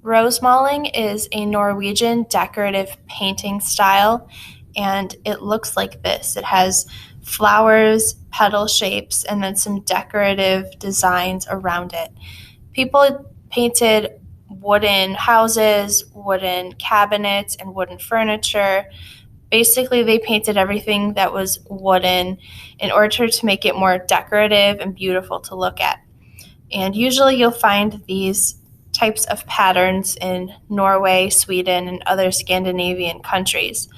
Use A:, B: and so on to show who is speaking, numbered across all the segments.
A: Rosemaling is a Norwegian decorative painting style, and it looks like this. It has flowers, petal shapes, and then some decorative designs around it. People painted wooden houses, wooden cabinets, and wooden furniture. Basically, they painted everything that was wooden in order to make it more decorative and beautiful to look at. And usually you'll find these types of patterns in Norway, Sweden, and other Scandinavian countries.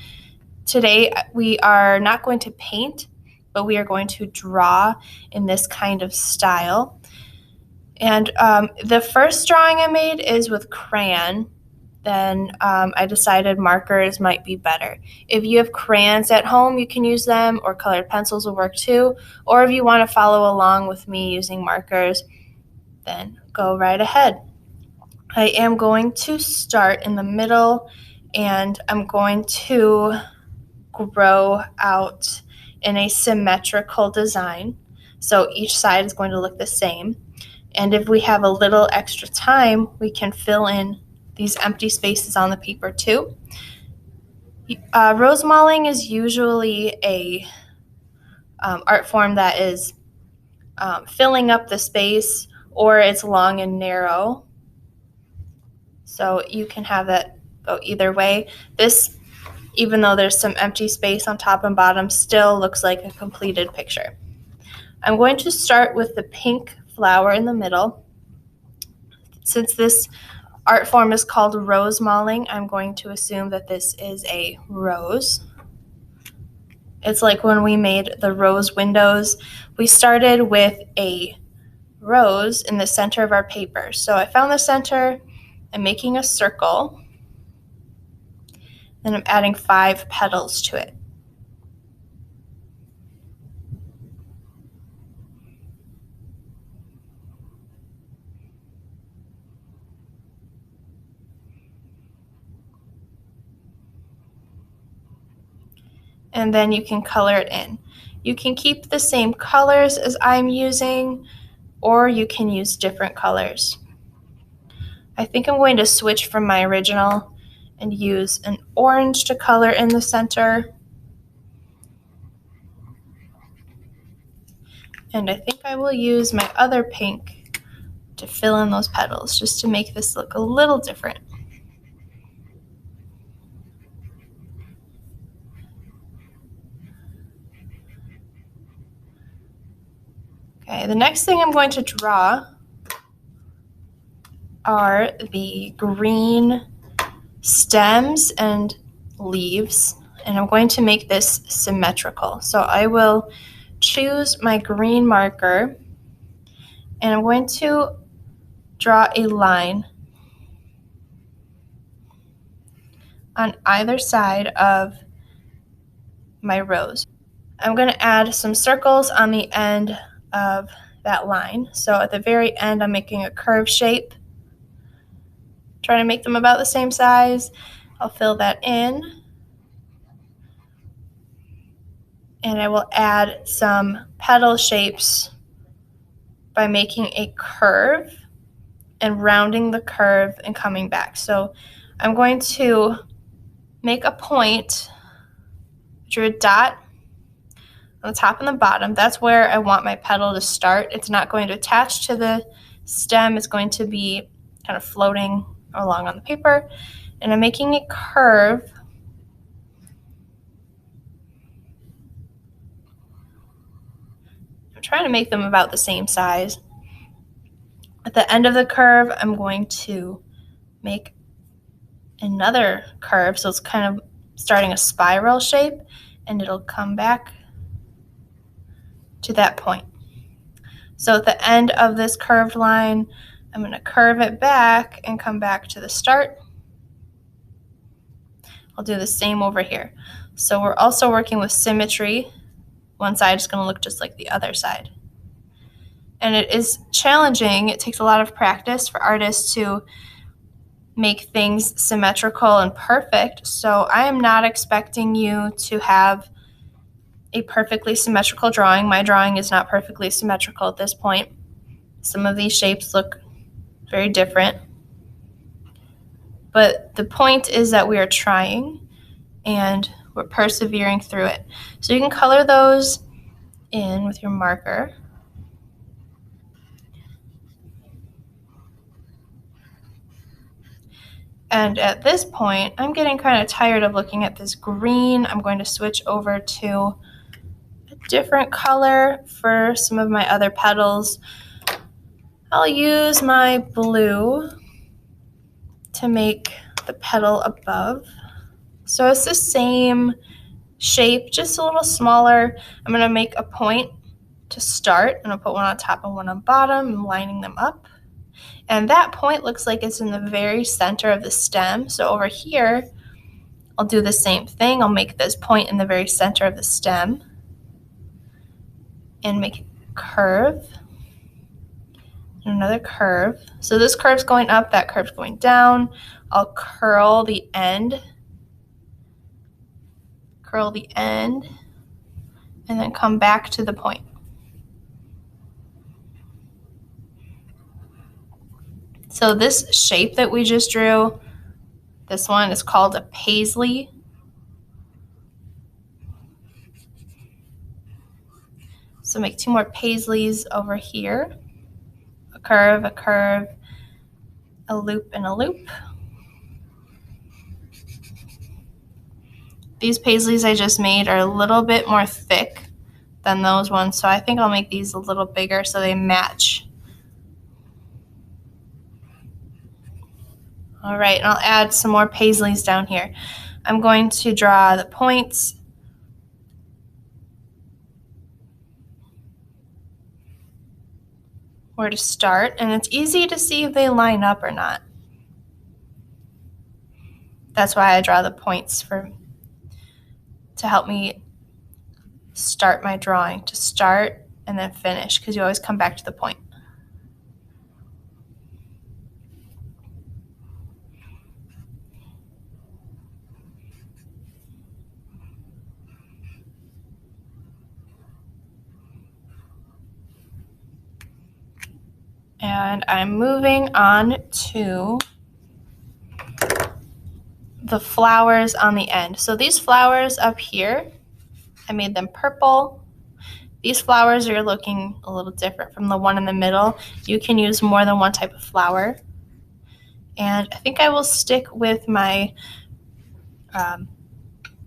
A: Today, we are not going to paint, but we are going to draw in this kind of style. And the first drawing I made is with crayon. Then I decided markers might be better. If you have crayons at home, you can use them, or colored pencils will work too. Or if you want to follow along with me using markers, then go right ahead. I am going to start in the middle, and I'm going to grow out in a symmetrical design. So each side is going to look the same. And if we have a little extra time, we can fill in these empty spaces on the paper too. Rosemaling is usually a art form that is filling up the space, or it's long and narrow. So you can have that go either way. This, even though there's some empty space on top and bottom, still looks like a completed picture. I'm going to start with the pink flower in the middle. Since this art form is called Rosemaling, I'm going to assume that this is a rose. It's like when we made the rose windows. We started with a rose in the center of our paper. So I found the center, I'm making a circle, and I'm adding 5 petals to it. And then you can color it in. You can keep the same colors as I'm using, or you can use different colors. I think I'm going to switch from my original and use an orange to color in the center. And I think I will use my other pink to fill in those petals, just to make this look a little different. Okay, the next thing I'm going to draw are the green stems and leaves, and I'm going to make this symmetrical. So I will choose my green marker, and I'm going to draw a line on either side of my rose. I'm going to add some circles on the end of that line. So at the very end, I'm making a curve shape, trying to make them about the same size. I'll fill that in, and I will add some petal shapes by making a curve and rounding the curve and coming back. So I'm going to make a point, drew a dot on the top and the bottom. That's where I want my petal to start. It's not going to attach to the stem. It's going to be kind of floating along on the paper. And I'm making a curve. I'm trying to make them about the same size. At the end of the curve, I'm going to make another curve. So it's kind of starting a spiral shape, and it'll come back to that point. So at the end of this curved line, I'm going to curve it back and come back to the start. I'll do the same over here. So we're also working with symmetry. One side is going to look just like the other side. And it is challenging. It takes a lot of practice for artists to make things symmetrical and perfect. So I am not expecting you to have a perfectly symmetrical drawing. My drawing is not perfectly symmetrical at this point. Some of these shapes look very different. But the point is that we are trying and we're persevering through it. So you can color those in with your marker. And at this point, I'm getting kind of tired of looking at this green. I'm going to switch over to a different color for some of my other petals. I'll use my blue to make the petal above. So it's the same shape, just a little smaller. I'm going to make a point to start. I'm going to put one on top and one on bottom. I'm lining them up. And that point looks like it's in the very center of the stem. So over here, I'll do the same thing. I'll make this point in the very center of the stem and make a curve. And another curve. So this curve's going up, that curve's going down. I'll curl the end, and then come back to the point. So this shape that we just drew, this one is called a paisley. So make two more paisleys over here. A curve, a loop, and a loop. These paisleys I just made are a little bit more thick than those ones, so I think I'll make these a little bigger so they match. All right, and I'll add some more paisleys down here. I'm going to draw the points. Where to start, and it's easy to see if they line up or not. That's why I draw the points to help me start my drawing, to start and then finish, because you always come back to the point. And I'm moving on to the flowers on the end. So these flowers up here, I made them purple. These flowers are looking a little different from the one in the middle. You can use more than one type of flower. And I think I will stick with my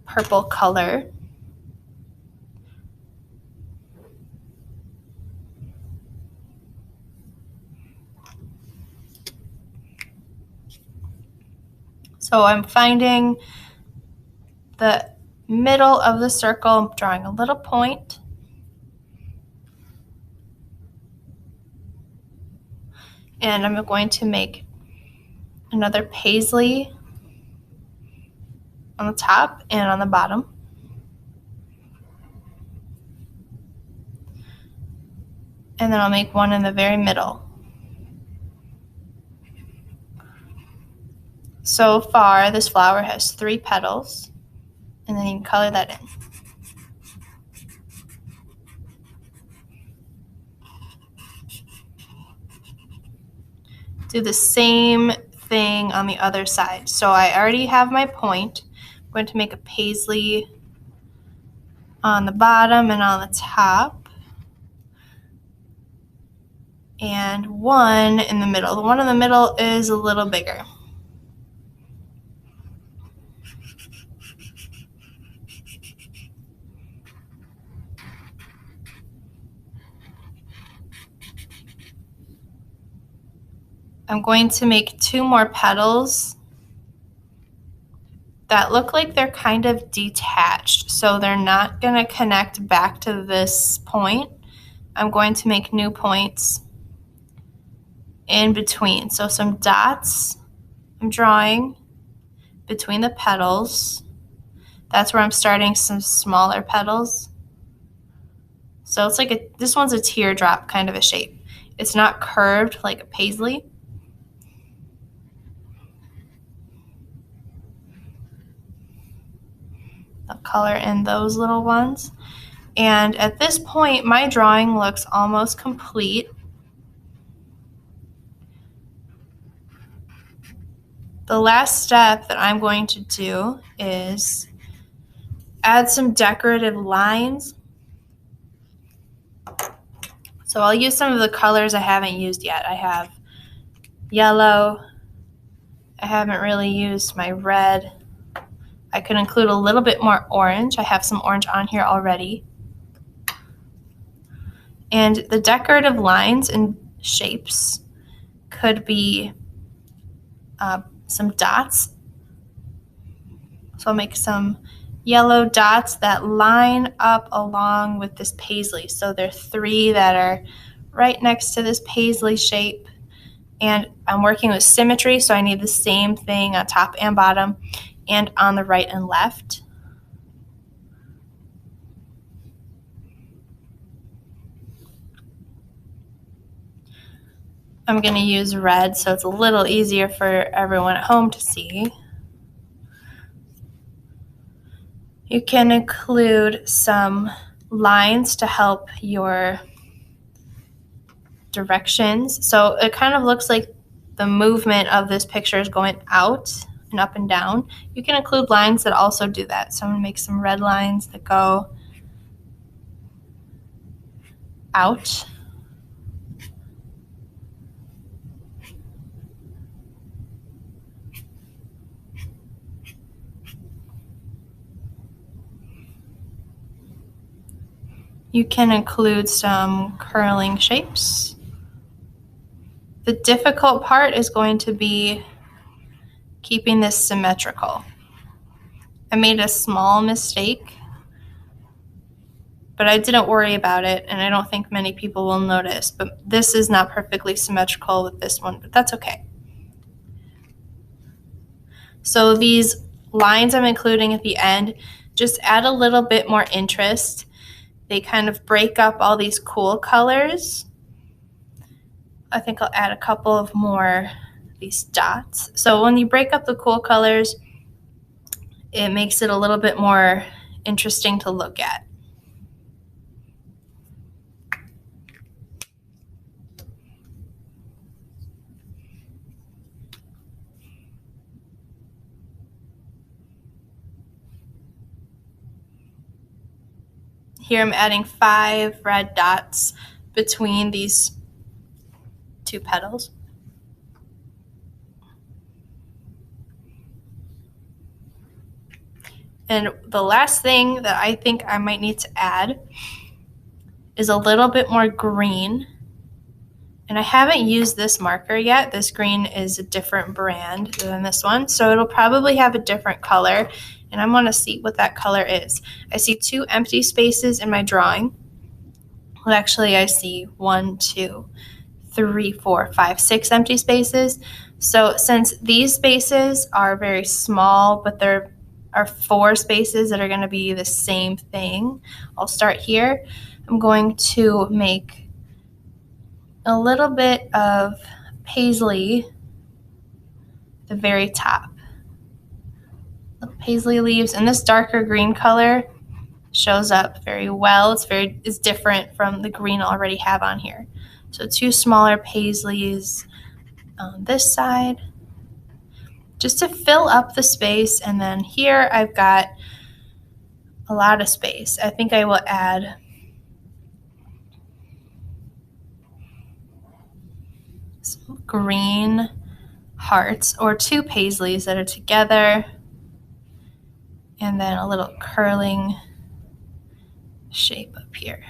A: purple color. So I'm finding the middle of the circle, I'm drawing a little point. And I'm going to make another paisley on the top and on the bottom. And then I'll make one in the very middle. So far, this flower has 3 petals, and then you can color that in. Do the same thing on the other side. So I already have my point. I'm going to make a paisley on the bottom and on the top, and one in the middle. The one in the middle is a little bigger. I'm going to make 2 more petals that look like they're kind of detached, so they're not going to connect back to this point. I'm going to make new points in between. So some dots I'm drawing between the petals. That's where I'm starting some smaller petals. So it's like this one's a teardrop kind of a shape. It's not curved like a paisley. I'll color in those little ones. And at this point, my drawing looks almost complete. The last step that I'm going to do is add some decorative lines. So I'll use some of the colors I haven't used yet. I have yellow. I haven't really used my red. I could include a little bit more orange. I have some orange on here already. And the decorative lines and shapes could be some dots. So I'll make some yellow dots that line up along with this paisley. So there are 3 that are right next to this paisley shape. And I'm working with symmetry, so I need the same thing on top and bottom and on the right and left. I'm going to use red so it's a little easier for everyone at home to see. You can include some lines to help your directions. So it kind of looks like the movement of this picture is going out and up and down. You can include lines that also do that. So I'm going to make some red lines that go out. You can include some curling shapes. The difficult part is going to be keeping this symmetrical. I made a small mistake, but I didn't worry about it, and I don't think many people will notice. But this is not perfectly symmetrical with this one, but that's okay. So these lines I'm including at the end just add a little bit more interest. They kind of break up all these cool colors. I think I'll add a couple of more these dots. So when you break up the cool colors, it makes it a little bit more interesting to look at. Here I'm adding 5 red dots between these 2 petals. And the last thing that I think I might need to add is a little bit more green. And I haven't used this marker yet. This green is a different brand than this one, so it'll probably have a different color, and I want to see what that color is. I see 2 empty spaces in my drawing. Well, actually, I see 1, 2, 3, 4, 5, 6 empty spaces. So since these spaces are very small, but there are 4 spaces that are going to be the same thing, I'll start here. I'm going to make a little bit of paisley at the very top. Little paisley leaves, and this darker green color shows up very well. It's different from the green I already have on here. So 2 smaller paisleys on this side, just to fill up the space. And then here I've got a lot of space. I think I will add some green hearts or 2 paisleys that are together, and then a little curling shape up here.